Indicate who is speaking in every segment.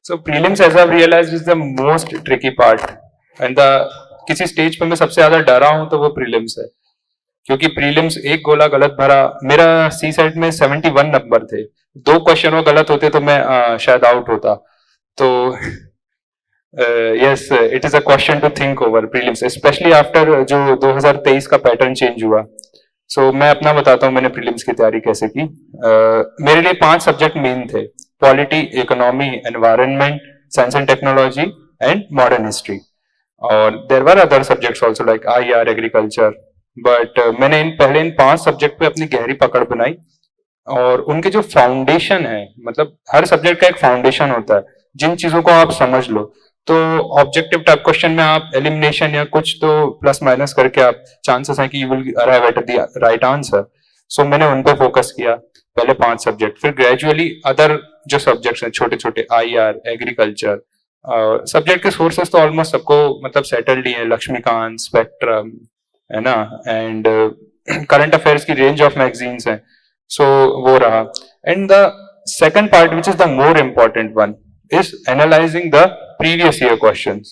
Speaker 1: So prelims, as I've realized, is the most tricky part. And the किसी stage पे मैं सबसे ज्यादा डरा हूं तो वो प्रीलिम्स है, क्योंकि प्रीलिम्स एक गोला गलत भरा, मेरा सी सेट में 71 नंबर थे, 2 क्वेश्चन वो गलत होते तो मैं शायद आउट होता। तो yes, it is a question to think over prelims, specially after जो 2023 का पैटर्न चेंज हुआ। सो मैं अपना बताता हूँ मैंने प्रीलिम्स की तैयारी कैसे की। मेरे लिए 5 सब्जेक्ट मेन थे: polity, economy, environment, science and technology and modern history. और there were other subjects also like IR, agriculture. But मैंने पहले इन 5 सब्जेक्ट पे अपनी गहरी पकड़ बनाई, और उनके जो फाउंडेशन है, मतलब हर सब्जेक्ट का एक फाउंडेशन होता है, जिन चीजों को आप समझ लो तो ऑब्जेक्टिव टाइप क्वेश्चन में आप एलिमिनेशन या कुछ तो प्लस माइनस करके आप चांसेस हैं कि you will arrive at the right answer. So मैंने उन पे फोकस किया पहले 5 सब्जेक्ट, फिर ग्रेजुअली अदर जो सब्जेक्ट्स हैं छोटे छोटे, आईआर, एग्रीकल्चर। सब्जेक्ट के सोर्सेस तो ऑलमोस्ट सबको मतलब सेटल्ड ही है, लक्ष्मीकांत, स्पेक्ट्रम, है ना, एंड करंट अफेयर्स की रेंज ऑफ मैगजीन्स हैं। सो वो रहा। And the second part which is the more important one is analyzing the previous year questions.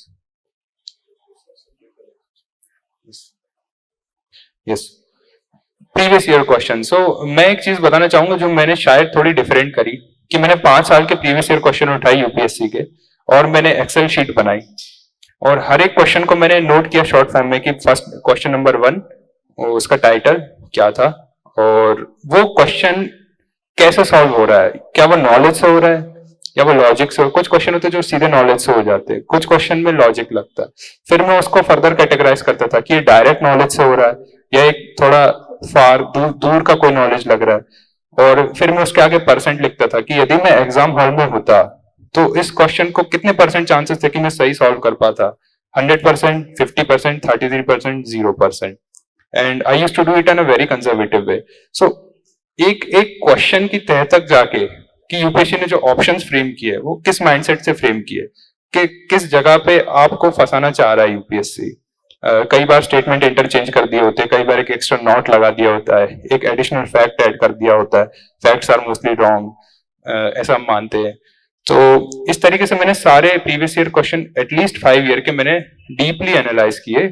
Speaker 1: Yes, previous year questions. So मैं एक चीज बताना चाहूंगा जो मैंने शायद थोड़ी डिफरेंट करी, कि मैंने 5 साल के प्रीवियस ईयर क्वेश्चन उठाए यूपीएससी के, और मैंने एक्सेल शीट बनाई, और हर एक क्वेश्चन को मैंने नोट किया शॉर्ट फॉर्म में कि फर्स्ट क्वेश्चन नंबर 1 उसका टाइटल क्या था, और वो क्वेश्चन कैसे सॉल्व हो रहा है, क्या वो नॉलेज से हो रहा है या वो लॉजिक से। कुछ क्वेश्चन होते हैं जो सीधे नॉलेज से हो जाते हैं, कुछ क्वेश्चन में लॉजिक लगता है। फिर मैं उसको फर्दर कैटेगराइज करता था कि ये डायरेक्ट नॉलेज से हो रहा है या एक थोड़ा फार दूर का कोई नॉलेज लग रहा है। और फिर मैं उसके आगे परसेंट लिखता था कि यदि मैं एग्जाम हॉल में होता तो इस क्वेश्चन को कितने परसेंट चांसेस थे कि मैं सही सॉल्व कर पाता। 100%, 50%, 33%, 0%। And I used to do it in a very conservative way. So एक एक क्वेश्चन की तह तक जाके कि यूपीएससी ने जो ऑप्शंस फ्रेम किए वो किस माइंडसेट से फ्रेम किए, कि किस जगह पे आपको फंसाना चाह रहा है यूपीएससी। कई बार स्टेटमेंट इंटरचेंज कर दिए होते हैं, कई बार एक एक्स्ट्रा नोट लगा दिया होता है, एक एडिशनल फैक्ट ऐड कर दिया होता है, फैक्ट्स आर मोस्टली रॉन्ग, ऐसा हम मानते हैं। तो इस तरीके से मैंने सारे previous year question at least 5 year के मैंने डीपली एनालाइज किए।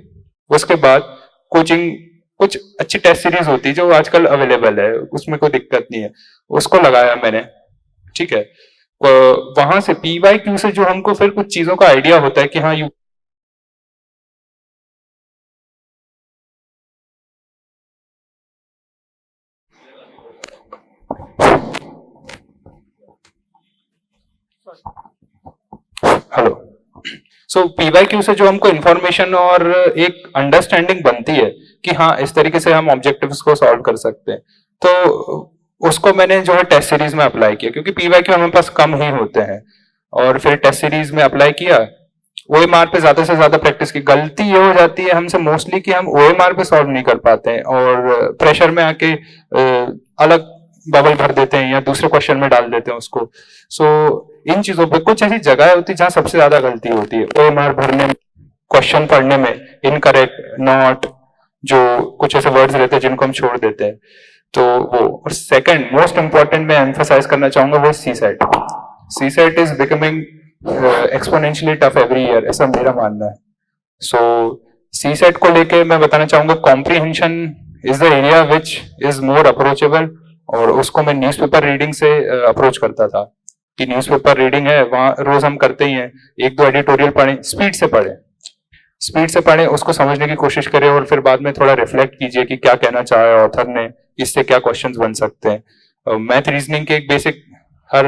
Speaker 1: उसके बाद कोचिंग, कुछ अच्छी टेस्ट सीरीज होती है जो आजकल अवेलेबल है, उसमें कोई दिक्कत नहीं है, उसको लगाया मैंने, ठीक है। वहां से पीवाईक्यू से जो हमको फिर कुछ चीजों का आइडिया होता है कि हाँ यू हेलो। सो पीवाईक्यू से जो हमको इंफॉर्मेशन और एक अंडरस्टैंडिंग बनती है कि हाँ इस तरीके से हम ऑब्जेक्टिव्स को सॉल्व कर सकते हैं, तो उसको मैंने जो है टेस्ट सीरीज में अप्लाई किया, क्योंकि पीवाईक्यू हमारे पास कम ही होते हैं। और फिर टेस्ट सीरीज में अप्लाई किया, ओएमआर पे ज्यादा से ज्यादा प्रैक्टिस की। गलती ये हो जाती है हमसे मोस्टली कि हम ओएमआर पे सॉल्व नहीं कर पाते हैं, और प्रेशर में आके अलग बबल भर देते हैं या दूसरे क्वेश्चन में डाल देते हैं उसको। सो इन चीजों पे कुछ ऐसी जगह होती है जहां सबसे ज्यादा गलती होती है, ओएमआर भरने में, क्वेश्चन पढ़ने में, इनकरेक्ट, नॉट, जो कुछ ऐसे वर्ड्स रहते हैं जिनको हम छोड़ देते हैं। तो वो, और सेकंड मोस्ट इंपॉर्टेंट मैं एम्फसाइज करना चाहूंगा वो CSAT. CSAT is becoming exponentially tough every year, ऐसा मेरा मानना है। सो सी सेट को लेके मैं बताना चाहूंगा, comprehension is the area which is more approachable, और उसको मैं न्यूज़पेपर रीडिंग से अप्रोच करता था कि न्यूज़पेपर रीडिंग है वहां रोज हम करते ही हैं, 1-2 एडिटोरियल पढ़ें, स्पीड से पढ़ें, स्पीड से पढ़ें, उसको समझने की कोशिश करें, और फिर बाद में थोड़ा रिफ्लेक्ट कीजिए कि क्या कहना चाहा है ऑथर ने, इससे क्या क्वेश्चंस बन सकते हैं। मैथ रीजनिंग के एक बेसिक, हर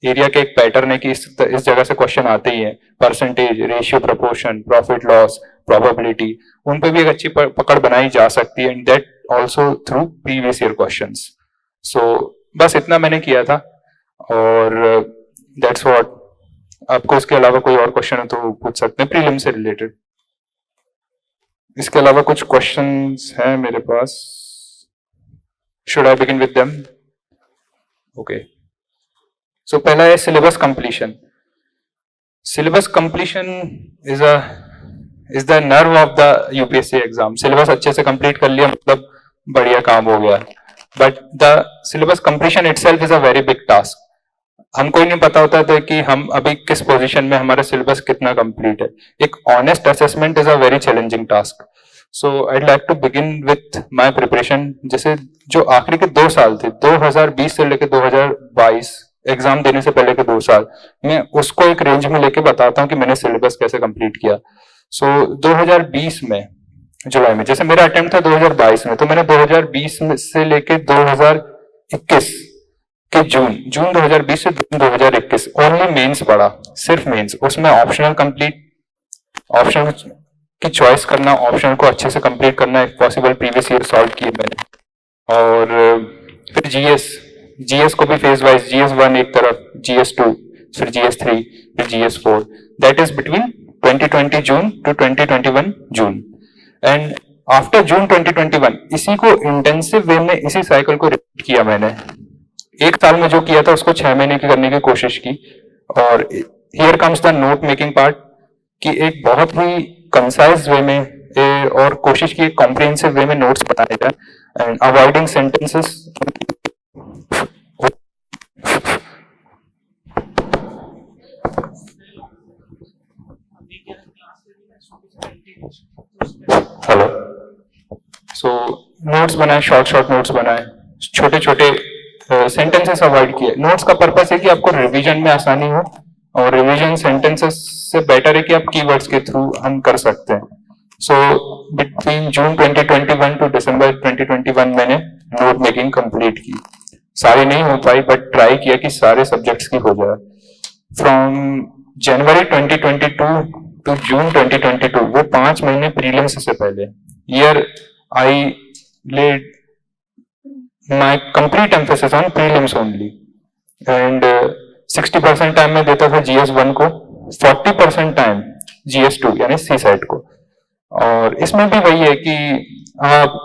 Speaker 1: एरिया के एक पैटर्न है कि इस जगह से क्वेश्चन आते ही हैं, percentage, ratio, proportion, profit loss, probability, उन पे भी एक अच्छी पकड़ बनाई जा सकती है, and that also through previous year questions. So बस इतना मैंने किया था, और दैट्स व्हाट। आपको इसके अलावा कोई और क्वेश्चन है तो पूछ सकते हैं प्रीलिम से रिलेटेड। इसके अलावा कुछ क्वेश्चंस हैं मेरे पास। Should I begin with them? Okay. So पहला है syllabus completion. Syllabus completion is the nerve of the UPSC exam. Syllabus अच्छे से कंप्लीट कर लिया मतलब बढ़िया काम हो गया, but the syllabus completion itself is a very big task. हमको ही नहीं पता होता था कि हम अभी किस पोजीशन में, हमारा सिलेबस कितना कंप्लीट है। एक honest assessment is a very challenging task. So I like to begin with my preparation. जैसे जो आखिरी के 2 साल थे, 2020 से लेकर 2022, एग्जाम देने से पहले के 2 साल, मैं उसको एक रेंज में लेके बताता हूँ कि मैंने सिलेबस कैसे कंप्लीट किया। सो 2020 में जुलाई में, जैसे मेरा अटेम्प्ट था 2022 में, तो मैंने 2020 में से लेके 2021 के जून 2020 से जून 2021 ओनली मेंस पढ़ा, सिर्फ मेंस। उसमें ऑप्शनल कंप्लीट, ऑप्शन की चॉइस करना, ऑप्शन को अच्छे से कंप्लीट करना, एक पॉसिबल प्रीवियस ईयर सॉल्व किए मैंने। और फिर जीएस, जीएस को भी फेज वाइज, जीएस 1 एक तरफ, जीएस 2, फिर जीएस 3, फिर GS 4, that is between 2020 June to 2021 June. And after June 2021 इसी को इंटेंसिव वे में, इसी साइकिल को रिपीट किया मैंने। एक साल में जो किया था उसको 6 महीने की करने की कोशिश की। और here comes the note making part, कि एक बहुत ही कंसाइज वे में और कोशिश की कॉम्प्रिहेंसिव वे में नोट्स बताने जाए and avoiding sentences. Hello. So notes बनाए, शॉर्ट शॉर्ट नोट्स बनाए, छोटे छोटे सेंटेंसेस अवॉइड किए। नोट्स का पर्पस है कि आपको रिवीजन में आसानी हो, और रिवीजन सेंटेंसेस से बेटर है कि आप कीवर्ड्स के थ्रू हम कर सकते हैं। सो बिटवीन जून 2021 टू दिसंबर 2021 मैंने नोट मेकिंग कंप्लीट की। सारी नहीं हो पाई, बट ट्राई किया कि सारे सब्जेक्ट्स की हो जाए। फ्रॉम जनवरी 2022 टू जून 2022, वो 5 महीने प्रीलिम्स से पहले, year I laid my complete emphasis on prelims only, and 60% time में देता था GS1 को, 40% टाइम GS2 यानी सी साइड को। और इसमें भी वही है कि आप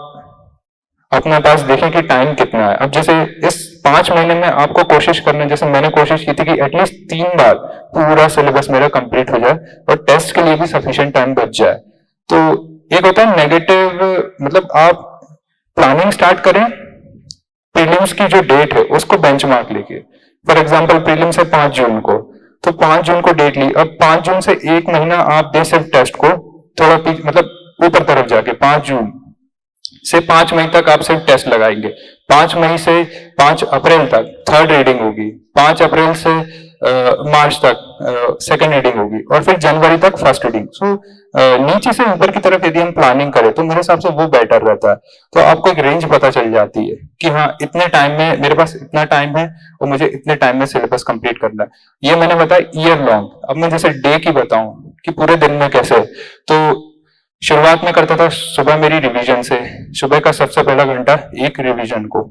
Speaker 1: अपने पास देखें कि टाइम कितना है। अब जैसे इस 5 महीने में आपको कोशिश करना है, जैसे मैंने कोशिश की थी कि एटलीस्ट 3 बार पूरा सिलेबस मेरा कंप्लीट हो जाए और टेस्ट के लिए भी सफिशिएंट टाइम बच जाए। तो एक होता है नेगेटिव, मतलब आप प्लानिंग स्टार्ट करें प्रीलिम्स की जो डेट है उसको बेंचमार्क लेके। फॉर एग्जांपल प्रीलिम्स है 5 जून को, तो 5 जून को डेट ली। अब 5 जून से 1 महीना आप दे सिर्फ टेस्ट को, थोड़ा मतलब ऊपर तरफ जाके 5 जून से 5 मई तक आप सिर्फ टेस्ट लगाएंगे। 5 मई से 5 अप्रैल तक थर्ड रीडिंग होगी, 5 अप्रैल से मार्च तक सेकंड रीडिंग होगी, और फिर जनवरी तक फर्स्ट रीडिंग। सो नीचे से ऊपर की तरफ यदि हम प्लानिंग करें तो मेरे हिसाब से वो बेटर रहता है। तो आपको एक रेंज पता चल जाती है कि हाँ इतने टाइम में मेरे पास इतना टाइम है और मुझे इतने टाइम में सिलेबस कंप्लीट करना है। ये मैंने बताया ईयर लॉन्ग। अब मैं जैसे डे की बताऊं कि पूरे दिन में कैसे, तो शुरुआत में करता था सुबह मेरी रिवीजन से। सुबह का सबसे पहला घंटा एक रिवीजन को,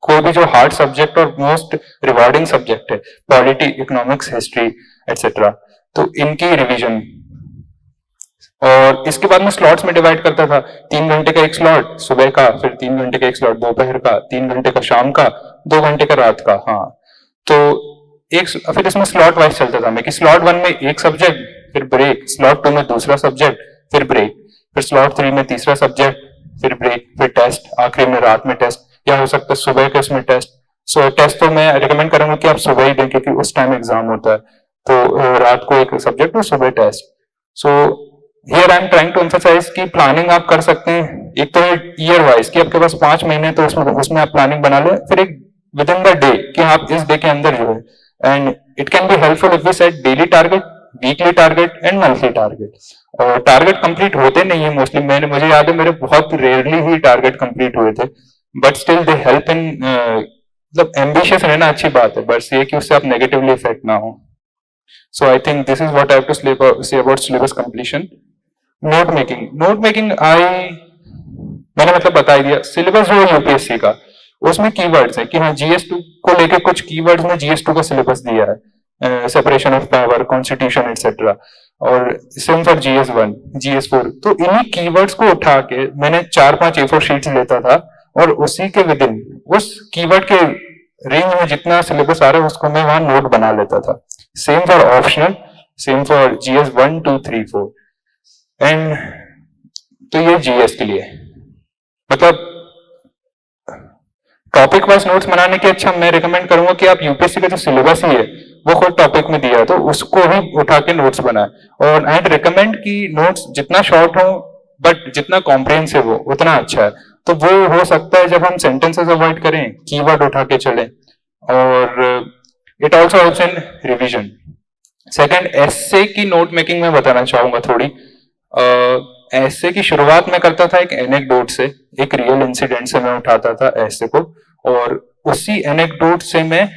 Speaker 1: कोई भी जो हार्ड सब्जेक्ट और मोस्ट रिवार्डिंग सब्जेक्ट है, पॉलिटी, इकोनॉमिक्स, हिस्ट्री एटसेट्रा, तो इनकी रिवीजन। और इसके बाद मैं स्लॉट्स में डिवाइड करता था। 3 घंटे का एक स्लॉट सुबह का, फिर 3 घंटे का एक स्लॉट दोपहर का, 3 घंटे का शाम का, 2 घंटे का रात का। हाँ, तो एक फिर इसमें स्लॉट वाइज चलता था मैं कि स्लॉट 1 में एक सब्जेक्ट, फिर ब्रेक, स्लॉट 2 में दूसरा सब्जेक्ट, फिर ब्रेक, फिर स्लॉट 3 में तीसरा सब्जेक्ट, फिर ब्रेक, फिर टेस्ट, आखिरी में रात में टेस्ट, या हो सकता है सुबह के इसमें टेस्ट। सो टेस्ट तो मैं रिकमेंड करूंगा कि आप सुबह ही दें क्योंकि उस टाइम एग्जाम होता है। तो रात को एक सब्जेक्ट और सुबह test. So here I am trying to emphasize कि प्लानिंग आप कर सकते हैं। एक तो ईयर वाइज कि आपके पास 5 महीने, तो उसमें आप प्लानिंग बना ले। फिर एक विद इन द डे कि आप इस डे के अंदर जो है, and it can be helpful if we set daily target, weekly target and monthly target. और टारगेट कंप्लीट होते नहीं है मोस्टली, मुझे याद है मेरे बहुत रेयरली ही टारगेट कंप्लीट हुए थे, बट स्टिल दे हेल्प इन, मतलब एम्बिशियस रहना अच्छी बात है, बस ये कि उससे आप नेगेटिवली इफेक्ट ना हो। So I think this is what I have to say about syllabus completion. Note making I मैंने मतलब बता ही दिया। सिलेबस जो है यूपीएससी का, उसमें कीवर्ड्स है कि हाँ जीएस2 को लेके कुछ कीवर्ड्स में जीएस2 का सिलेबस दिया है, separation of power, constitution etcetera, और सेम फॉर जीएस1, जीएस4। तो इन्हीं कीवर्ड्स को उठा के मैंने 4-5 A4 शीट्स लेता था, और उसी के विद इन उस कीवर्ड के रेंज में जितना सिलेबस आ रहा है उसको मैं वहां नोट बना लेता था। Same for optional, same for GS one, 2, 3, 4। And तो ये जीएस के लिए, मतलब टॉपिक वाइज नोट्स बनाने की अच्छा मैं रिकमेंड करूंगा कि आप यूपीएससी का जो सिलेबस ही है वो खुद टॉपिक में दिया है, तो उसको ही उठा के नोट्स बनाए। और आई रिकमेंड कि नोट्स जितना शॉर्ट हो बट जितना कॉम्प्रिहेंसिव हो उतना अच्छा है। तो वो हो सकता है जब हम सेंटेंसेस अवॉइड करें, कीवर्ड उठा के चलें, और it also helps in revision. Second, essay की नोट मेकिंग में बताना चाहूंगा थोड़ी। एस्से की शुरुआत में करता था एक एनेक्डोट से, एक रियल इंसिडेंट से मैं उठाता था एस्से को, और उसी एनेक्डोट से मैं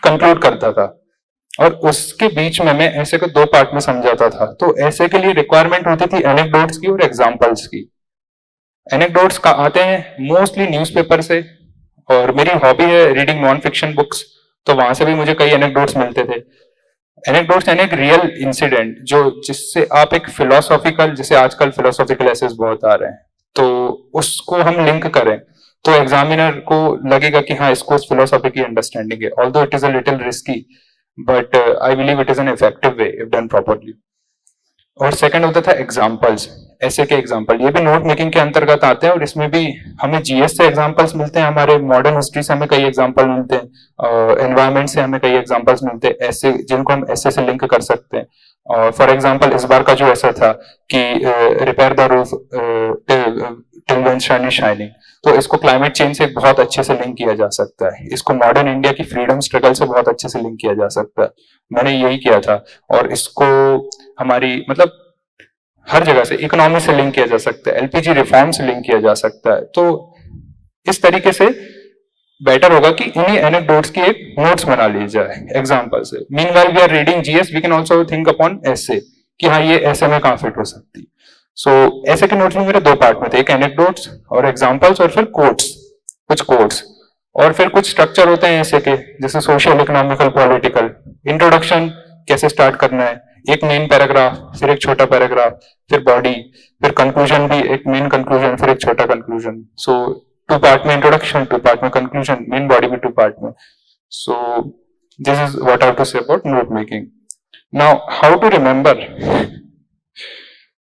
Speaker 1: कंक्लूड करता था, और उसके बीच में मैं ऐसे को दो पार्ट में समझाता था। तो ऐसे के लिए रिक्वायरमेंट होती थी एनेक्डोट्स की और एग्जांपल्स की। एनेक्डोट्स का आते हैं मोस्टली न्यूज़पेपर से, और मेरी हॉबी है रीडिंग नॉन फिक्शन बुक्स, तो वहां से भी मुझे कई एनेक्डोट्स मिलते थे। एनेक्डोट्स यानी एक रियल इंसिडेंट जो जिससे आप एक फिलोसॉफिकल, जैसे आजकल फिलोसॉफिकल एसेस बहुत आ रहे हैं, तो उसको हम लिंक करें तो एग्जामिनर को लगेगा कि हाँ इसको फिलोसॉफी की अंडरस्टैंडिंग है। Although it is a little risky, but I believe it is an effective way if done properly. और सेकंड होता था एग्जांपल्स, ऐसे के एग्जांपल, ये भी नोट मेकिंग के अंतर्गत आते हैं, और इसमें भी हमें जीएस से एग्जांपल्स मिलते हैं, हमारे मॉडर्न हिस्ट्री से हमें कई एग्जांपल मिलते हैं, एनवायरमेंट से हमें कई एग्जांपल्स मिलते हैं ऐसे, जिनको हम ऐसे से लिंक कर सकते हैं। और फॉर एग्जांपल इस बार का जो ऐसा था कि repair the roof till when sun is shining, तो इसको क्लाइमेट चेंज से बहुत अच्छे से लिंक किया जा सकता है, इसको मॉडर्न इंडिया की फ्रीडम स्ट्रगल से बहुत अच्छे से लिंक किया जा सकता है। मैंने यही किया था, और इसको हमारी मतलब हर जगह से, इकोनॉमी से लिंक किया जा सकता है, एलपीजी रिफॉर्म से लिंक किया जा सकता है। तो इस तरीके से बेटर होगा कि इन्हीं एनेक्डोट्स की एक नोट्स बना ली जाए एग्जांपल से। Meanwhile we are reading GS, we can also think upon ऐसे कि हाँ ये ऐसे में कहां फिट हो सकती। सो ऐसे के नोट्स में मेरे दो पार्ट में थे, एक एनेक्डोट्स और एग्जांपल्स, और फिर कोट्स, कुछ कोट्स, और फिर कुछ स्ट्रक्चर होते हैं ऐसे के, जैसे सोशल, इकोनॉमिकल, पॉलिटिकल। इंट्रोडक्शन कैसे स्टार्ट करना है, एक मेन पैराग्राफ, फिर एक छोटा पैराग्राफ, फिर बॉडी, फिर कंक्लूजन भी एक मेन कंक्लूजन, फिर एक छोटा कंक्लूजन। सो टू पार्ट में इंट्रोडक्शन, टू पार्ट में कंक्लूजन, मेन बॉडी भी टू पार्ट में। So this is what I have to say about note making. Now how to remember.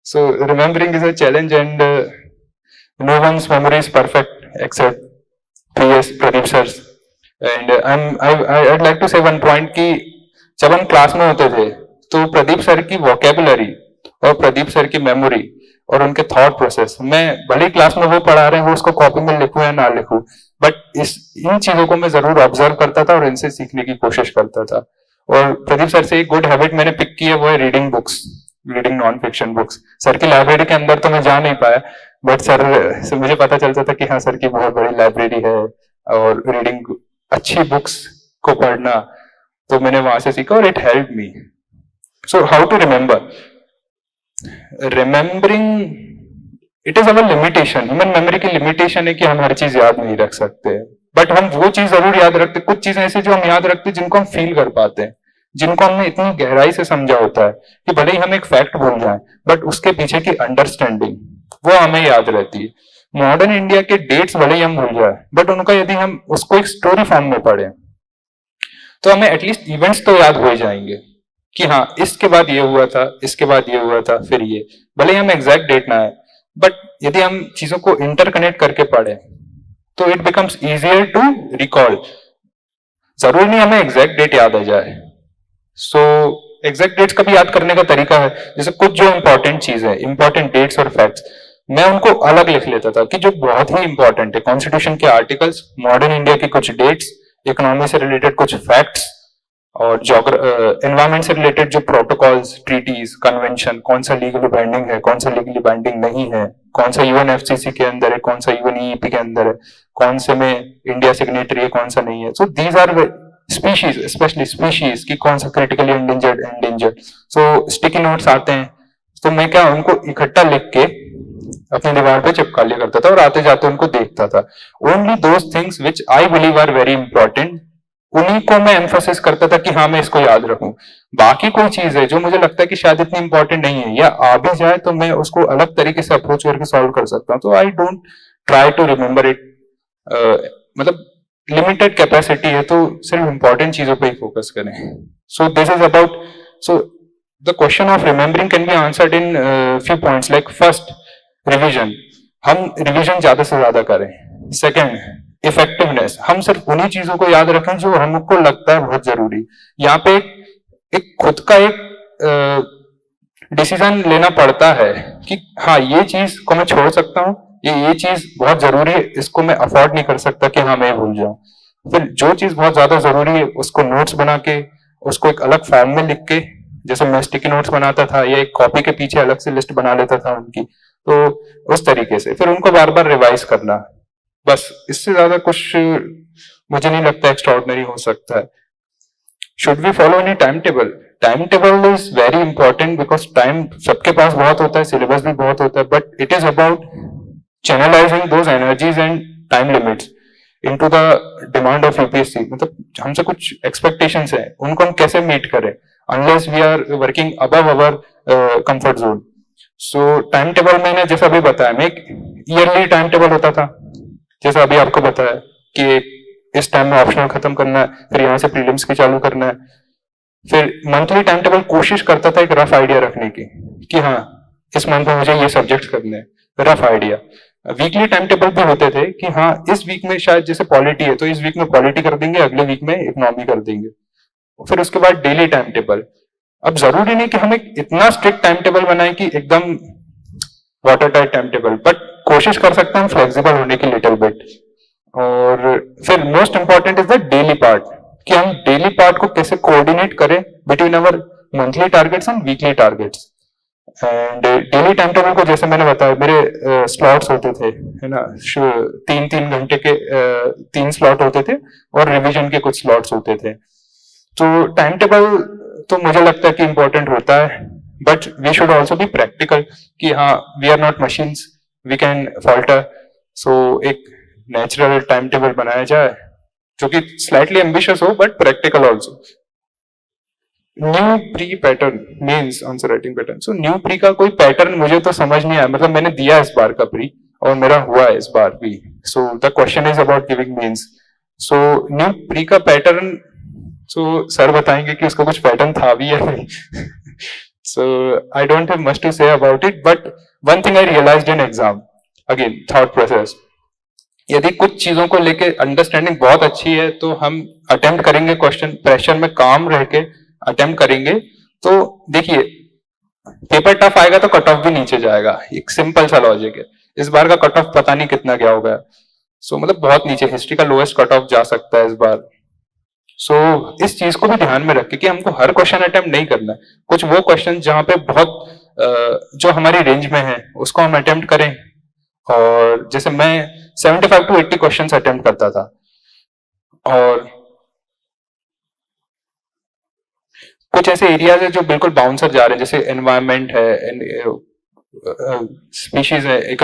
Speaker 1: So remembering is a challenge, and no one's memory is perfect except Pradeep sir's. And I'd like to say one point कि जब हम class में होते थे तो Pradeep sir की vocabulary और Pradeep sir की मेमोरी और उनके थॉट प्रोसेस, मैं भले ही क्लास में वो पढ़ा रहे हैं, वो उसको कॉपी में लिखूं या ना लिखूं, बट इन चीजों को मैं जरूर ऑब्जर्व करता था और इनसे सीखने की कोशिश करता था। और प्रदीप सर से एक गुड हैबिट मैंने पिक की है, वो है reading books, reading non fiction books. Sir की लाइब्रेरी के अंदर तो मैं जा नहीं पाया, बट सर से मुझे पता चलता था कि हाँ सर की बहुत बड़ी लाइब्रेरी है, और रीडिंग अच्छी बुक्स को पढ़ना, तो मैंने वहां से सीखा और it help me. So how to remember, remembering it is our limitation, human memory की लिमिटेशन है कि हम हर चीज याद नहीं रख सकते, बट हम वो चीज जरूर याद रखते, कुछ चीजें ऐसी जो हम याद रखते जिनको हम फील कर पाते हैं, जिनको हमने इतनी गहराई से समझा होता है कि भले ही हम एक फैक्ट भूल जाएं, बट उसके पीछे की अंडरस्टैंडिंग वो हमें याद रहती है। मॉडर्न इंडिया के डेट्स भले ही हम भूल जाए, बट उनका यदि हम उसको एक स्टोरी फॉर्म में पढ़े तो हमें एटलीस्ट इवेंट्स तो याद हो जाएंगे कि हाँ इसके बाद ये हुआ था, इसके बाद ये हुआ था, फिर ये, भले ही हम एग्जैक्ट डेट ना है, बट यदि हम चीजों को इंटरकनेक्ट करके पढ़े तो it becomes easier to recall. जरूरी नहीं हमें एग्जैक्ट डेट याद आ जाए। सो एग्जैक्ट डेट्स का भी याद करने का तरीका है, जैसे कुछ जो इंपॉर्टेंट चीज है, इंपॉर्टेंट डेट्स और फैक्ट्स, मैं उनको अलग लिख लेता था कि जो बहुत ही इंपॉर्टेंट है, कॉन्स्टिट्यूशन के आर्टिकल्स, मॉडर्न इंडिया की कुछ डेट्स, इकोनॉमी से रिलेटेड कुछ फैक्ट्स, और एनवायरमेंट से रिलेटेड जो प्रोटोकॉल्स, ट्रीटीज, कन्वेंशन, कौन सा लीगली बाइंडिंग है, कौन सा लीगली बाइंडिंग नहीं है, कौन सा यूएनएफसीसी के अंदर है, कौन सा यूएनईपी के अंदर है, कौन से में इंडिया सिग्नेटरी है, कौन सा नहीं है। So these are species, specially species की कौन सा critically endangered. So sticky notes आते हैं, तो मैं क्या उनको इकट्ठा लिख के अपनी दीवार पे चिपका लिया करता था और आते जाते उनको देखता था। Only those things which I believe are very important, उन्हीं को मैं एम्फोसिस करता था कि हाँ मैं इसको याद रखूं। बाकी कोई चीज है जो मुझे लगता है कि शायद इतनी इंपॉर्टेंट नहीं है या आ भी जाए तो मैं उसको अलग तरीके से अप्रोच करके सॉल्व कर सकता हूँ। तो I don't try to remember it, मतलब लिमिटेड कैपेसिटी है तो सिर्फ इंपॉर्टेंट चीजों पे ही फोकस करें। So this is about, so the question of remembering can be answered in few points, like first revision, हम रिविजन ज्यादा से ज्यादा करें। सेकेंड, इफेक्टिवनेस, हम सिर्फ उन्हीं चीजों को याद रखें जो हमको लगता है बहुत जरूरी। यहाँ पे एक खुद का एक डिसीजन लेना पड़ता है कि हाँ ये चीज को मैं छोड़ सकता हूँ, ये चीज बहुत जरूरी है, इसको मैं अफोर्ड नहीं कर सकता कि हाँ मैं भूल जाऊं। फिर जो चीज बहुत ज्यादा जरूरी है उसको नोट्स बना के, उसको एक अलग फॉर्म में लिख के, जैसे मैं स्टिकी नोट्स बनाता था या एक कॉपी के पीछे अलग से लिस्ट बना लेता था उनकी, तो उस तरीके से फिर उनको बार बार रिवाइज करना। बस इससे ज्यादा कुछ मुझे नहीं लगता एक्स्ट्राऑर्डिनरी हो सकता है। Should we follow any time table? Time table is very important because time सबके पास बहुत होता है, सिलेबस भी बहुत होता है, but it is about channelising those energies and time limits into the demand of UPSC. मतलब हमसे कुछ एक्सपेक्टेशंस है, उनको हम कैसे मीट करें unless we are working above our comfort zone. So time table मैंने जैसा अभी बताया, मैं एक ईयरली टाइम टेबल होता था, जैसा अभी आपको बताया कि इस टाइम में ऑप्शनल खत्म करना है, फिर यहाँ से प्रीलिम्स की चालू करना है। फिर मंथली टाइम टेबल कोशिश करता था एक रफ आइडिया रखने की कि हाँ इस मंथ में मुझे ये सब्जेक्ट्स करने हैं, rough idea. Weekly time table भी होते थे कि हाँ इस वीक में शायद जैसे पॉलिटी है तो इस वीक में पॉलिटी कर देंगे, अगले वीक में इकोनॉमी कर देंगे। फिर उसके बाद डेली टाइम टेबल। अब जरूरी नहीं कि हम एक इतना स्ट्रिक्ट टाइम टेबल बनाए कि एकदम water tight time table, but कोशिश कर सकते हैं फ्लेक्सिबल होने की लिटिल बिट। और फिर most important is the daily part, कि हम डेली पार्ट को कैसे कोऑर्डिनेट करें between our monthly targets and weekly targets. And daily time table को जैसे मैंने बताया, मेरे स्लॉट्स होते थे, है ना, 3-3 घंटे के 3 स्लॉट होते थे और रिवीजन के कुछ स्लॉट्स होते थे। तो टाइम टेबल तो मुझे लगता है कि इंपॉर्टेंट होता है, but we should also be practical कि हाँ we are not machines, we can falter. So एक नेचुरल टाइम टेबल बनाया जाए जो कि स्लाइटली एम्बिशियस हो but practical also. New pre pattern means answer writing pattern. So new pre का कोई पैटर्न मुझे तो समझ नहीं आया, मतलब मैंने दिया इस बार का प्री और मेरा हुआ है इस बार भी। So the question is about giving means. So new pre का पैटर्न, सो सर बताएंगे कि उसका कुछ पैटर्न था भी या नहीं। So I don't have much to say about it, but one thing I realized in exam, again thought process, यदि कुछ चीजों को लेके अंडरस्टैंडिंग बहुत अच्छी है तो हम अटेम्प्ट करेंगे, क्वेश्चन प्रेशर में काम रह के अटेम्प्ट करेंगे, तो देखिए पेपर टफ आएगा तो कट ऑफ भी नीचे जाएगा, एक सिंपल सा लॉजिक है। इस बार का कट ऑफ पता नहीं कितना गया होगा, सो मतलब बहुत नीचे, हिस्ट्री का लोएस्ट कट ऑफ जा सकता है इस बार। सो इस चीज को भी ध्यान में रखें कि हमको हर क्वेश्चन अटेम्प्ट नहीं करना है, कुछ वो क्वेश्चन जहां पे बहुत जो हमारी रेंज में है उसको हम अटेम्प्ट करें। और जैसे मैं 75 to 80 क्वेश्चंस अटेम्प्ट करता था, और कुछ ऐसे एरियाज है जो बिल्कुल बाउंसर जा रहे हैं, जैसे एनवायरमेंट है, स्पीशीज है,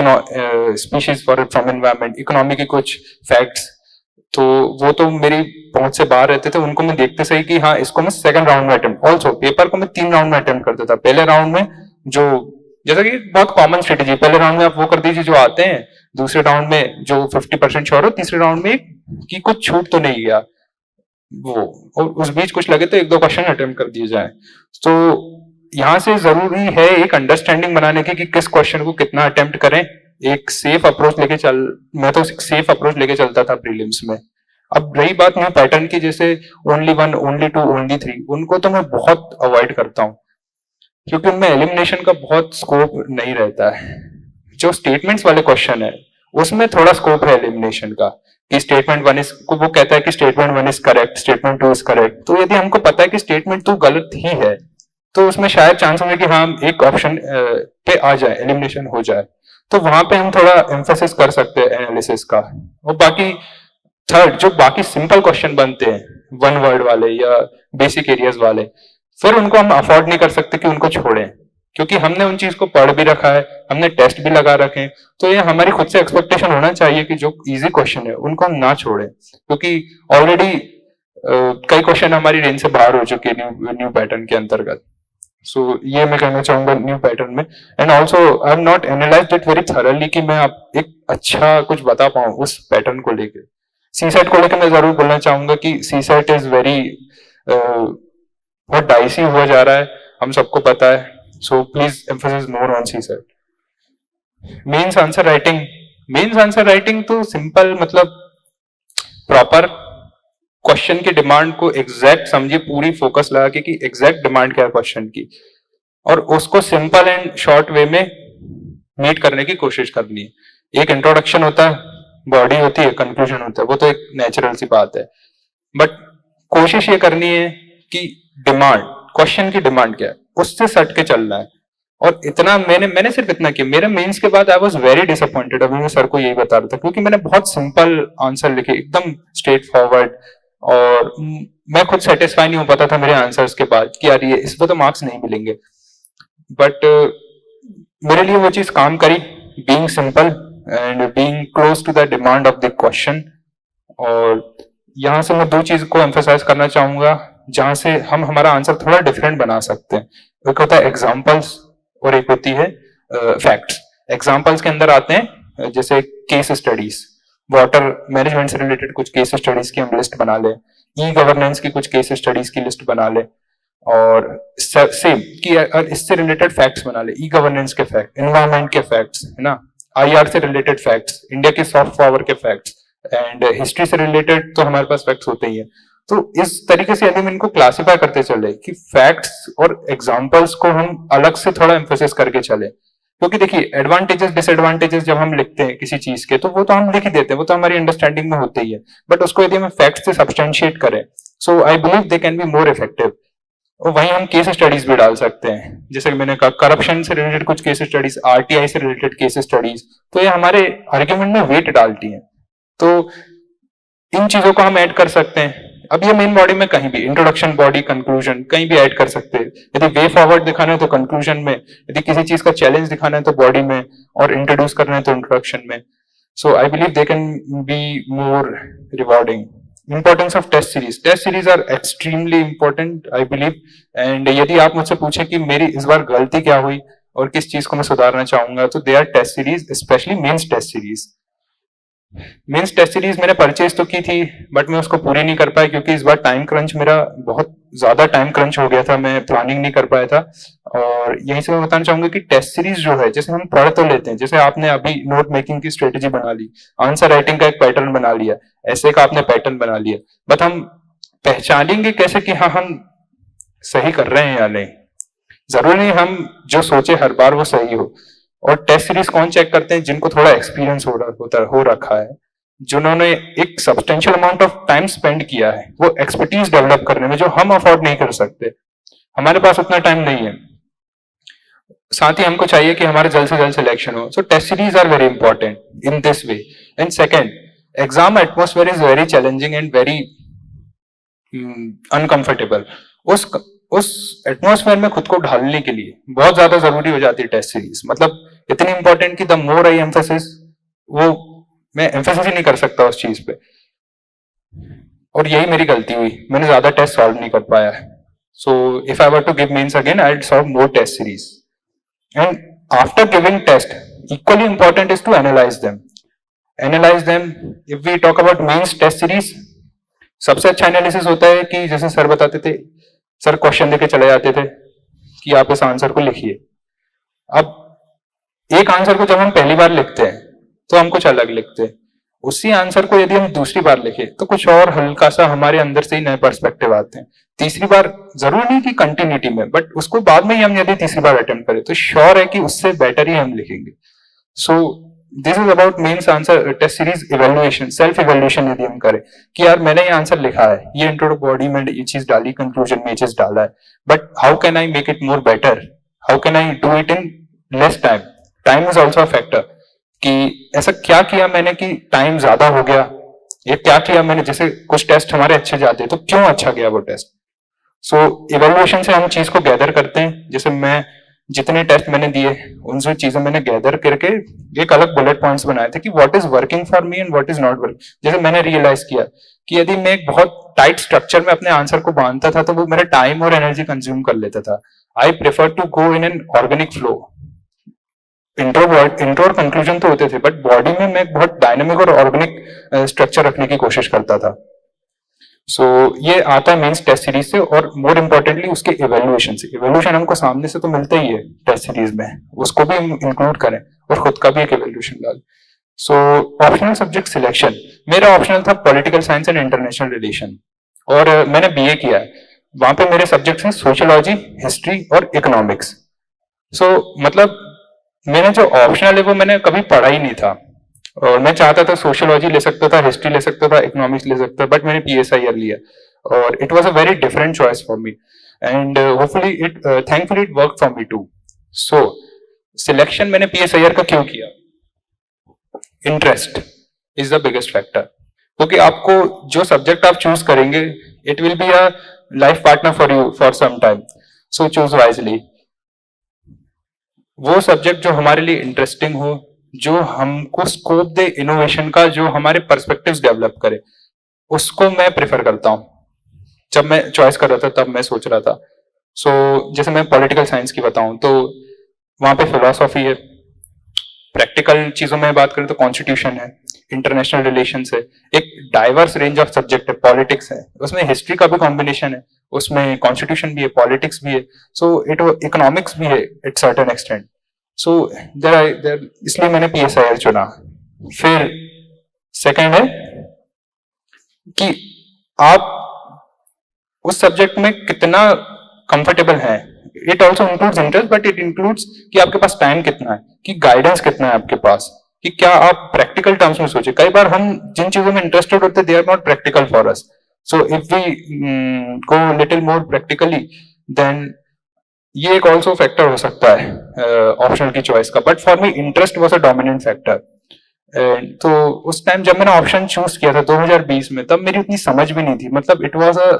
Speaker 1: species for from environment, economy के कुछ फैक्ट्स, तो वो तो मेरी पहुंच से बाहर रहते थे, उनको मैं देखते सही कि हाँ इसको मैं सेकंड राउंड में अटेम्प्ट, ऑल्सो पेपर को मैं 3 राउंड में अटेम्प्ट करता था। पहले राउंड में जो, जैसा कि बहुत कॉमन स्ट्रेटेजी, पहले राउंड में आप वो कर दीजिए जो आते हैं, दूसरे राउंड में जो 50% श्योर हो, तीसरे राउंड में कि कुछ छूट तो नहीं गया वो, और उस बीच कुछ लगे तो 1-2 क्वेश्चन अटेम्प्ट कर दिए जाए। तो यहाँ से जरूरी है एक अंडरस्टैंडिंग बनाने की कि किस क्वेश्चन को कितना अटेम्प्ट करें, एक सेफ अप्रोच लेके चल, मैं तो सेफ अप्रोच लेके चलता था प्रीलिम्स में। अब रही बात न्यू पैटर्न की, जैसे ओनली 1, ओनली 2, ओनली 3, उनको तो मैं बहुत अवॉइड करता हूँ क्योंकि उनमें एलिमिनेशन का बहुत स्कोप नहीं रहता है। जो स्टेटमेंट्स वाले क्वेश्चन है उसमें थोड़ा स्कोप है एलिमिनेशन का, कि स्टेटमेंट 1 इज, वो कहता है कि statement 1 is correct, statement 2 is correct, तो यदि हमको पता है कि स्टेटमेंट 2 गलत ही है तो उसमें शायद चांस है कि हम एक ऑप्शन पे आ जाए, एलिमिनेशन हो जाए, तो वहां पे हम थोड़ा एम्फोसिस कर सकते हैं एनालिसिस का। और बाकी थर्ड, जो बाकी सिंपल क्वेश्चन बनते हैं 1 वर्ड वाले या बेसिक एरियाज वाले, फिर उनको हम अफोर्ड नहीं कर सकते कि उनको छोड़ें, क्योंकि हमने उन चीज को पढ़ भी रखा है, हमने टेस्ट भी लगा रखे हैं, तो ये हमारी खुद से एक्सपेक्टेशन होना चाहिए कि जो इजी क्वेश्चन है उनको हम ना छोड़ें, क्योंकि ऑलरेडी कई क्वेश्चन हमारी रेंज से बाहर हो चुके हैं न्यू पैटर्न के अंतर्गत। सो ये मैं कहना चाहूंगा न्यू पैटर्न में। And also I have not analysed it very thoroughly कि मैं आप एक अच्छा कुछ बता पाऊं उस पैटर्न को लेके। सीसेट को लेकर मैं जरूर बोलना चाहूंगा कि सीसेट इज वेरी बहुत डाइसी हुआ जा रहा है, हम सबको पता है, so please emphasis more on CSAT. Mains answer writing, mains answer writing तो सिंपल, मतलब प्रॉपर क्वेश्चन की डिमांड को एग्जैक्ट समझिए, पूरी फोकस लगा के कि एग्जैक्ट डिमांड क्या है क्वेश्चन की, और उसको सिंपल एंड शॉर्ट वे में मीट करने की कोशिश करनी है। एक इंट्रोडक्शन होता है, बॉडी होती है, कंक्लूजन होता है, वो तो एक नेचुरल सी बात है, बट कोशिश ये करनी है कि डिमांड, क्वेश्चन की डिमांड क्या है उससे सट के चलना है। और इतना मैंने सिर्फ इतना किया। मेरे मेंस के बाद आई वाज वेरी डिसअपॉइंटेड, अभी मैं सर को यही बता रहा था, क्योंकि मैंने बहुत सिंपल आंसर लिखे, एकदम स्ट्रेट फॉरवर्ड, और मैं खुद सेटिस्फाई नहीं हो पाता था मेरे आंसर्स के बाद कि यार ये इस पर तो मार्क्स नहीं मिलेंगे, बट मेरे लिए वो चीज काम करी, being simple and being close to the demand of the question. और यहां से मैं दो चीज को एम्फेसाइज करना चाहूंगा जहां से हम हमारा आंसर थोड़ा डिफरेंट बना सकते हैं। एक होता है एग्जाम्पल्स और एक होती है फैक्ट्स। एग्जाम्पल्स के अंदर आते हैं जैसे केस स्टडीज, वाटर मैनेजमेंट से रिलेटेड कुछ केस स्टडीज की हम लिस्ट बना ले, ई गवर्नेंस की कुछ केस स्टडीज की लिस्ट बना ले, और सेम कि इससे रिलेटेड फैक्ट्स बना ले, ई गवर्नेंस के फैक्ट, एनवायरमेंट के फैक्ट्स, है ना, आईआर से रिलेटेड फैक्ट्स, इंडिया के सॉफ्ट पावर के फैक्ट्स, एंड हिस्ट्री से रिलेटेड तो हमारे पास फैक्ट्स होते ही है। तो इस तरीके से यदि हम इनको क्लासिफाई करते चले कि फैक्ट्स और एग्जांपल्स को हम अलग से थोड़ा एम्फोसिस करके चले, क्योंकि देखिए एडवांटेजेस डिसएडवांटेजेस जब हम लिखते हैं किसी चीज के तो वो तो हम लिख ही देते हैं, वो तो हमारी अंडरस्टैंडिंग में होते ही है, बट उसको यदि हम फैक्ट्स से सब्सटेंशिएट करें, so I believe they can be more effective. और वहीं हम केस स्टडीज भी डाल सकते हैं, जैसे कि मैंने कहा करप्शन से रिलेटेड कुछ केस स्टडीज, आरटीआई से रिलेटेड केस स्टडीज, तो ये हमारे आर्ग्यूमेंट में वेट डालती हैं। तो इन चीजों को हम ऐड कर सकते हैं। अब ये मेन बॉडी में कहीं भी, इंट्रोडक्शन, बॉडी, कंक्लूजन, कहीं भी ऐड कर सकते हैं। यदि वे फॉरवर्ड दिखाना है तो कंक्लूजन में, यदि किसी चीज का चैलेंज दिखाना है तो बॉडी में, और इंट्रोड्यूस करना है तो इंट्रोडक्शन में। So I believe they can be more rewarding. Importance of test series, test series are extremely important I believe. And यदि आप मुझसे पूछे कि मेरी इस बार गलती क्या हुई और किस चीज को मैं सुधारना चाहूंगा, तो they are test series, specially mains test series. Mains test series मैंने परचेज तो की थी, बट मैं उसको पूरी नहीं कर पाया, क्योंकि इस बार टाइम क्रंच, मेरा बहुत ज्यादा टाइम क्रंच हो गया था, मैं प्लानिंग नहीं कर पाया था। और यहीं से मैं बताना चाहूंगा कि टेस्ट सीरीज जो है, जैसे हम पढ़ तो लेते हैं, जैसे आपने अभी नोट मेकिंग की स्ट्रेटेजी बना ली, आंसर राइटिंग का एक पैटर्न बना लिया, ऐसे का आपने पैटर्न बना लिया, बट हम पहचानेंगे कैसे कि हाँ हम सही कर रहे हैं या नहीं? जरूरी नहीं हम जो सोचे हर बार वो सही हो। और टेस्ट सीरीज कौन चेक करते हैं? जिनको थोड़ा एक्सपीरियंस हो रखा है, जिन्होंने एक substantial amount of time spend किया है वो एक्सपर्टीज डेवलप करने में, जो हम अफोर्ड नहीं कर सकते, हमारे पास उतना टाइम नहीं है। साथ ही हमको चाहिए कि हमारे जल्द से जल्द सिलेक्शन हो। So test series are very important in this way. And second, exam atmosphere is very challenging and very uncomfortable. उस एटमोस्फेयर में खुद को ढालने के लिए बहुत ज्यादा जरूरी हो जाती है टेस्ट सीरीज। मतलब इतनी इंपॉर्टेंट कि द मोर आई एम्फेसिस, वो मैं एम्फेसिस ही नहीं कर सकता उस चीज पे। और यही मेरी गलती हुई, मैंने ज्यादा टेस्ट सॉल्व नहीं कर पाया। So if I were to give mains again, I will solve more test series. And after giving test, equally important is to analyse them. Analyse them, if we talk about mains test series, सबसे अच्छा analysis होता है कि जैसे sir बताते थे, sir question देके चले जाते थे कि आप इस आंसर को लिखिए। अब एक आंसर को जब हम पहली बार लिखते हैं तो हम कुछ अलग लिखते हैं, उसी आंसर को यदि हम दूसरी बार लिखे तो कुछ और हल्का सा हमारे अंदर से ही नए पर्सपेक्टिव आते हैं। तीसरी बार जरूर नहीं कि कंटिन्यूटी में, बट उसको बाद में ही हम यदि तीसरी बार अटेम्प्ट करें तो श्योर है कि उससे बेटर ही हम लिखेंगे। So this is about mains answer test series evaluation, self evaluation यदि हम करें कि यार मैंने ये आंसर लिखा है, ये इंट्रो बॉडी में ये चीज डाली, कंक्लूजन में ये चीज डाला है, but how can I make it more better, how can I do it in less time. Time is also a factor, कि ऐसा क्या किया मैंने कि टाइम ज्यादा हो गया, ये क्या किया मैंने, जैसे कुछ टेस्ट हमारे अच्छे जाते तो क्यों अच्छा गया वो टेस्ट। सो इवेल्युएशन से हम चीज को गैदर करते हैं। जैसे मैं जितने टेस्ट मैंने दिए उन सब चीजें मैंने गैदर करके एक अलग बुलेट पॉइंट्स बनाए थे कि what is working for me and what is not working. जैसे मैंने रियलाइज किया कि यदि मैं एक बहुत टाइट स्ट्रक्चर में अपने आंसर को बांधता था तो वो मेरा टाइम और एनर्जी कंज्यूम कर लेता था। I prefer to go in an organic flow. Intro और कंक्लूजन तो होते थे, बट बॉडी में मैं बहुत डायनेमिक और ऑर्गेनिक स्ट्रक्चर रखने की कोशिश करता था। सो ये आता है मेंस टेस्ट सीरीज से, और मोर इम्पोर्टेंटली उसके इवेल्युएशन से। इवेल्युएशन हमको सामने से तो मिलता ही है टेस्ट सीरीज में, उसको भी इंक्लूड करें और खुद का भी एक इवेल्युएशन डालें। सो ऑप्शनल सब्जेक्ट सिलेक्शन, मेरा ऑप्शनल था political science and international relation, और मैंने बीए किया है। वहां पे मेरे सब्जेक्ट्स हैं सोशियोलॉजी, हिस्ट्री और इकोनॉमिक्स। सो मतलब मैंने जो ऑप्शनल है वो मैंने कभी पढ़ा ही नहीं था, और मैं चाहता था सोशियोलॉजी ले सकता था, हिस्ट्री ले सकता था, इकोनॉमिक्स ले सकता था, बट मैंने पीएसआईआर लिया, और it was a very different choice for me, and hopefully it thankfully it work for me too. So selection मैंने पीएसआईआर का क्यों किया? Interest is the biggest factor, क्योंकि आपको जो सब्जेक्ट आप चूज करेंगे it will be a life partner for you for some time, so choose wisely. वो सब्जेक्ट जो हमारे लिए इंटरेस्टिंग हो, जो हमको स्कोप दे इनोवेशन का, जो हमारे पर्सपेक्टिव्स डेवलप करे, उसको मैं प्रेफर करता हूं। जब मैं चॉइस कर रहा था तब मैं सोच रहा था। सो जैसे मैं पॉलिटिकल साइंस की बताऊं तो वहां पे फिलोसॉफी है, प्रैक्टिकल चीजों में बात करें तो कॉन्स्टिट्यूशन है, इंटरनेशनल रिलेशंस है, एक डाइवर्स रेंज ऑफ सब्जेक्ट है, पॉलिटिक्स है, उसमें हिस्ट्री का भी कॉम्बिनेशन है, उसमें कॉन्स्टिट्यूशन भी है, पॉलिटिक्स भी है, सो इट इकोनॉमिक्स भी है at certain extent. So there इसलिए मैंने पीएसआईआर चुना। फिर सेकंड है कि आप उस सब्जेक्ट में कितना कंफर्टेबल है। It also includes interest, but it includes कि आपके पास टाइम कितना है, कि गाइडेंस कितना है आपके पास, कि क्या आप प्रैक्टिकल टर्म्स में सोचे। कई बार हम जिन चीजों में इंटरेस्टेड होते हैं they are not practical for us, so if we go little more practically then ये एक ऑल्सो फैक्टर हो सकता है ऑप्शनल की चॉइस का, but for me interest was a dominant factor. तो उस टाइम जब मैंने ऑप्शन चूज किया था 2020 में, तब मेरी उतनी समझ भी नहीं थी, मतलब it was a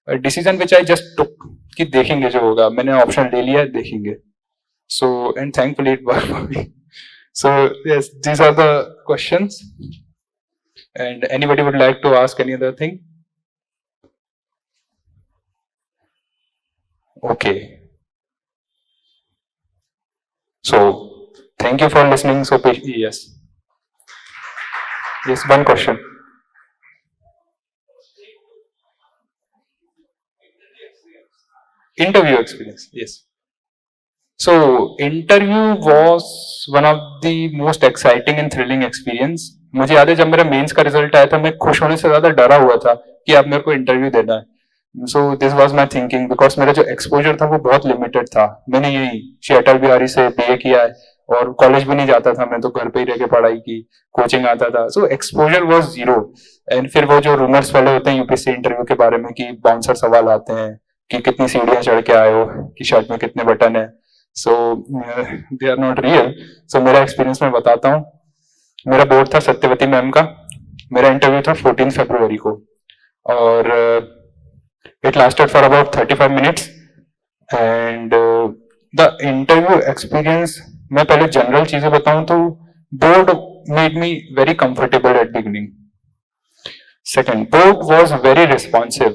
Speaker 1: decision which I just took कि देखेंगे जो होगा, मैंने ऑप्शन ले लिया, देखेंगे। So and thankfully it work for me. So yes, these are the questions, and anybody would like to ask any other thing? Okay, so thank you for listening so patiently. Yes, yes, one question. Interview experience, yes. So interview was one of the most exciting and thrilling experience. मुझे याद है जब मेरा mains का result आया था, मैं खुश होने से ज्यादा डरा हुआ था कि अब मेरे को इंटरव्यू देना है। So this was my thinking, because मेरा जो एक्सपोजर था वो बहुत लिमिटेड था। मैंने यही श्री अटल बिहारी से बीए किया है, और कॉलेज भी नहीं जाता था मैं, तो घर पे ही रह के पढ़ाई की, कोचिंग आता था, सो एक्सपोजर वाज जीरो। एंड फिर वो जो रूमर्स फैले होते हैं यूपीएससी इंटरव्यू के बारे में कि बाउंसर सवाल आते हैं कि कितनी सीढ़ियां चढ़ के आए हो, कि शर्ट में कितने बटन है, सो दे आर नॉट रियल। सो मेरा एक्सपीरियंस मैं बताता हूँ। मेरा बोर्ड था सत्यवती मैम का, मेरा इंटरव्यू था 14 फरवरी को, और it lasted for about 35 minutes. And the interview experience, मैं पहले जनरल चीजें बताऊं तो board made me very comfortable at beginning. Second, board was very responsive,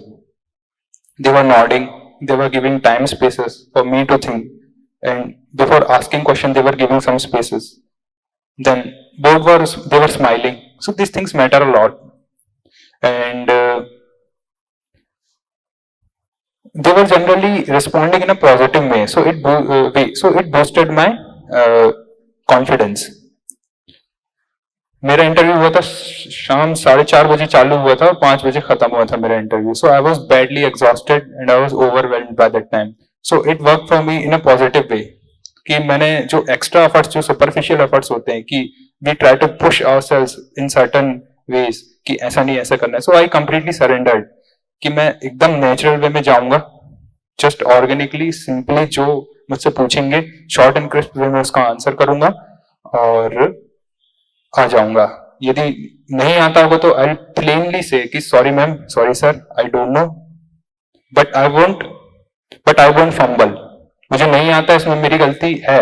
Speaker 1: they were nodding, they were giving time spaces for me to think, and before asking question they were giving some spaces. Then both were, they were smiling, so these things matter a lot. And they were generally responding in a positive way, so it boosted my confidence. मेरा interview हुआ था शाम 4:30 बजे चालू हुआ था और 5 बजे खत्म हुआ था मेरा interview. So I was badly exhausted and I was overwhelmed by that time. So it work for me in a positive way, कि मैंने जो एक्स्ट्रा एफर्ट्स, जो सुपरफिशियल एफर्ट्स होते हैं, कि we try to push ourselves in certain ways, कि ऐसा नहीं ऐसा करना है, सो आई कंप्लीटली सरेंडर्ड कि मैं एकदम नेचुरल वे में जाऊंगा, जस्ट ऑर्गेनिकली सिंपली जो मुझसे पूछेंगे शॉर्ट एंड क्रिस्प वे में उसका आंसर करूंगा और आ जाऊंगा। यदि नहीं आता होगा तो आई प्लेनली से कि sorry ma'am, sorry sir, I don't know, but I won't fumble. मुझे नहीं आता, इसमें मेरी गलती है,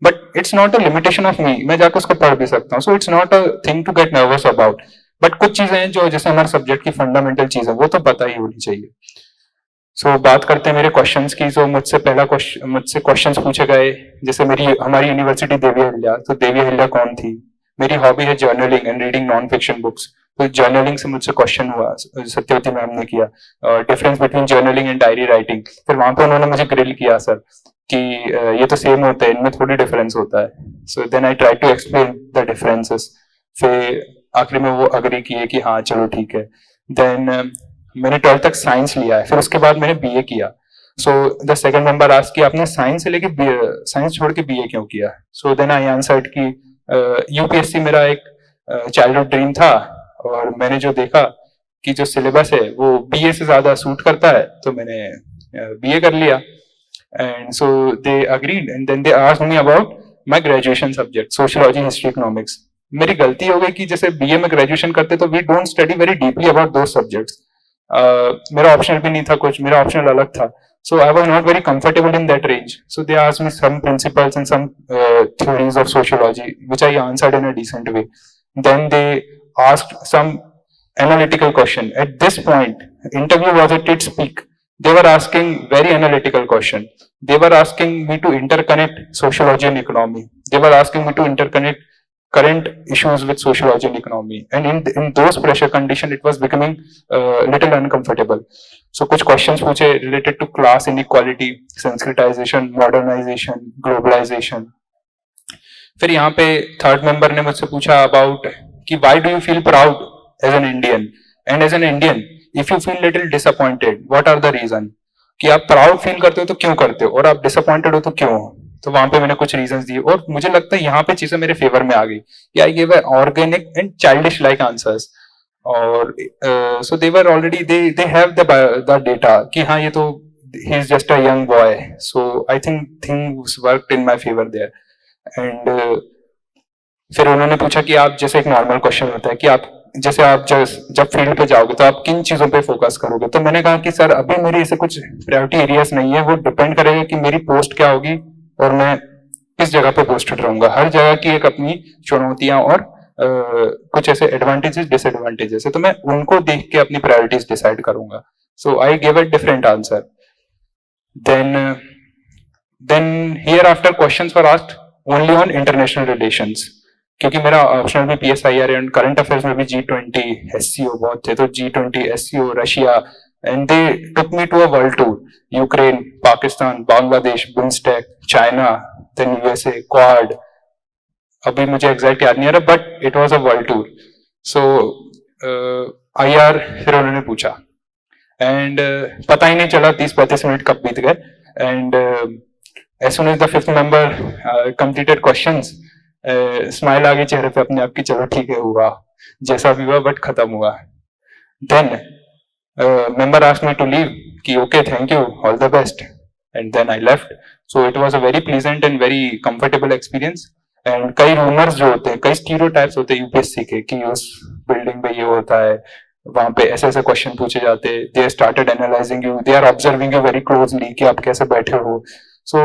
Speaker 1: but it's not a limitation of me, मैं जाकर उसको पढ़ भी सकता हूँ। So it's not a thing to get nervous about, but कुछ चीजें हैं जो जैसे हमारे सब्जेक्ट की फंडामेंटल चीज है वो तो पता ही होनी चाहिए। सो बात करते हैं मेरे क्वेश्चंस की। जो मुझसे क्वेश्चंस पूछे गए, जैसे हमारी यूनिवर्सिटी देवी अहिल्या, तो देवी अहिल्या कौन थी। मेरी हॉबी है journaling and reading non fiction books, तो जर्नलिंग से मुझसे क्वेश्चन हुआ, सत्यवती मैम ने किया, difference between journaling and diary writing. फिर वहां पे उन्होंने मुझे ग्रिल किया सर कि ये तो सेम होता है, इनमें थोड़ी डिफरेंस होता है। So then I try to explain the differences. फिर आखिरी में वो अग्री किए कि हाँ चलो ठीक है। देन मैंने 12th तक साइंस लिया है, फिर उसके बाद मैंने बीए किया। So the second member asked कि आपने साइंस से लेके साइंस छोड़ के बीए क्यों किया? सो देन आई आंसर्ड कि यूपीएससी मेरा एक चाइल्डहुड ड्रीम था, और मैंने जो देखा कि जो सिलेबस है वो बीए से ज्यादा सूट करता है, तो मैंने बीए कर लिया। And so they agreed and then they asked me about my graduation subject sociology, history, economics. मेरी गलती हो गई कि जैसे बीए में ग्रेजुएशन करते तो we don't study very deeply about दो सब्जेक्ट्स। मेरा ऑप्शनल भी नहीं था कुछ, मेरा ऑप्शनल अलग था। So I was not very comfortable in that range. So they asked me some principles and some theories of sociology, which I answered in a decent way. Then they asked some analytical question. At this point, interview was at its peak. They were asking very analytical question. They were asking me to interconnect sociology and economy. They were asking me to interconnect current issues with sociology and economy, and in those pressure condition it was becoming little uncomfortable. So कुछ questions पूछे related to class inequality, Sanskritisation, modernization, globalization. फिर यहाँ पे third member ने मुझसे पूछा about कि why do you feel proud as an Indian, and as an Indian if you feel little disappointed what are the reason? कि आप proud feel करते हो तो क्यों करते हो, और आप डिसअपॉइंटेड हो तो क्यों हो? तो वहां पे मैंने कुछ रीजंस दिए, और मुझे लगता है यहाँ पे चीजें मेरे फेवर में आ गई कि I give organic and childish like answers. और so they were already they have the data कि हाँ ये तो ही is just a young boy, so I think things worked in my favour there. And फिर उन्होंने पूछा कि आप, जैसे एक नॉर्मल क्वेश्चन होता है कि आप जैसे आप जब फील्ड पे जाओगे तो आप किन चीजों पे फोकस करोगे? तो मैंने कहा कि सर अभी मेरी ऐसे कुछ प्रायोरिटी एरियाज नहीं है, वो डिपेंड करेगा कि मेरी पोस्ट क्या होगी और मैं किस जगह पे पोस्टेड रहूंगा। हर जगह की एक अपनी चुनौतियां और कुछ ऐसे एडवांटेजेस डिसएडवांटेजेस है, तो मैं उनको देख के अपनी प्रायोरिटीज डिसाइड करूंगा। So I give a different answer. Then here after questions were asked only on international relations, क्योंकि मेरा ऑप्शनल में PSIR एंड करंट अफेयर्स में भी G20 SCO बहुत थे, तो G20 SCO Russia, and they took me to a world tour, Ukraine, Pakistan, Bangladesh, BIMSTEC, China, then USA, Quad. अभी मुझे एग्जैक्ट याद नहीं आ रहा, but it was a world tour. So IR फिर उन्होंने पूछा, एंड पता ही नहीं चला 30-35 मिनट कब बीत गए। And as soon as the fifth member completed questions, smile आ गई चेहरे पे अपने आप की, चलो ठीक है हुआ जैसा भी हुआ बट खत्म हुआ। Then member asked me to leave कि okay thank you all the best, and then I left. So it was a very pleasant and very comfortable experience. And कई रूमर्स जो होते हैं, कई स्टीरियोटाइप्स होते हैं यूपीएससी के कि उस बिल्डिंग में ये होता है, वहां पे ऐसे ऐसे क्वेश्चन पूछे जाते हैं, they started analysing you, they are observing you very closely कि आप कैसे बैठे हो। सो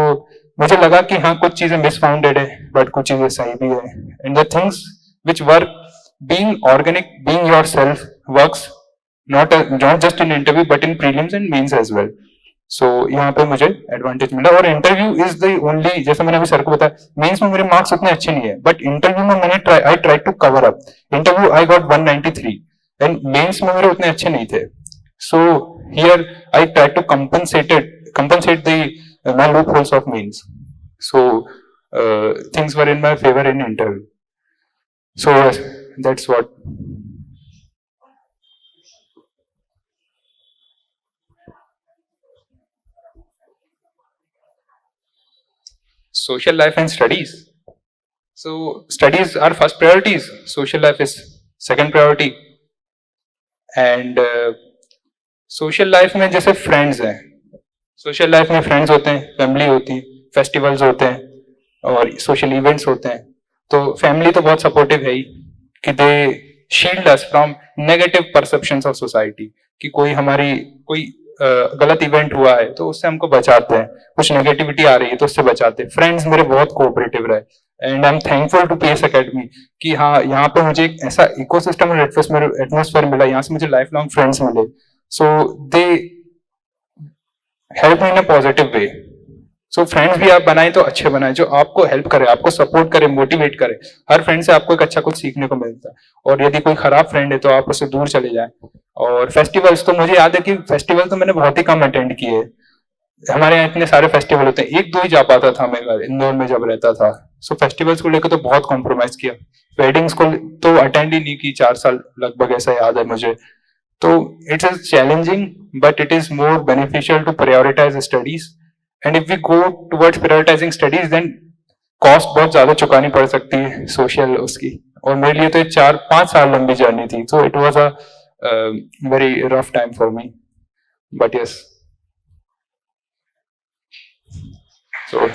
Speaker 1: मुझे लगा कि हाँ कुछ चीजें मिसफाउंडेड है बट कुछ चीजें सही भी है, and the things which work being organic, being yourself works not just in interview but in prelims and mains as well. So यहाँ पे मुझे एडवांटेज मिला, और इंटरव्यू इज द ओनली, जैसे मैंने अभी सर को बताया, मेंस में मेरे मार्क्स उतने अच्छे नहीं है बट इंटरव्यू में मैंने I try to cover up. Interview I got 193 and mains में मेरे उतने अच्छे नहीं थे। So here I try to compensate the my loopholes of means. So things were in my favor in interview. So yes, that's what. Social life and studies. So studies are first priorities. Social life is second priority. And social life में जैसे friends हैं, social life में friends होते हैं, family होती है, festivals होते हैं और सोशल इवेंट्स होते हैं। तो फैमिली तो बहुत सपोर्टिव है ही कि they shield us from negative perceptions of society, कि कोई हमारी कोई गलत इवेंट हुआ है तो उससे हमको बचाते हैं, कुछ नेगेटिविटी आ रही है तो उससे बचाते हैं। फ्रेंड्स मेरे बहुत कोऑपरेटिव रहे, and I am thankful to PS academy कि हाँ यहाँ पे मुझे एक ऐसा इकोसिस्टम और एटमोस्फेयर मिला, यहाँ से मुझे लाइफ लॉन्ग फ्रेंड्स मिले। So they help in a positive way. So friends भी आप बनाए तो अच्छे बनाए, जो आपको हेल्प करे, आपको सपोर्ट करे, मोटिवेट करे। हर फ्रेंड से आपको एक अच्छा कुछ सीखने को मिलता है, और यदि कोई खराब फ्रेंड है तो आप उससे दूर चले जाए। और फेस्टिवल्स तो मुझे याद है कि फेस्टिवल तो मैंने बहुत ही कम अटेंड किए। हमारे यहाँ इतने सारे फेस्टिवल होते हैं, एक दो ही जा पाता था मैं इंदौर में जब रहता था। सो फेस्टिवल्स को लेकर तो बहुत कॉम्प्रोमाइज किया, वेडिंग्स को तो अटेंड ही नहीं की 4 साल लगभग, ऐसा याद है मुझे। तो it is challenging but it is more beneficial to prioritise studies, and if we go towards prioritising studies then cost बहुत ज्यादा चुकानी पड़ सकती है सोशल उसकी, और मेरे लिए तो 4-5 साल लंबी जर्नी थी, सो it was a very rough time for me, but yes, so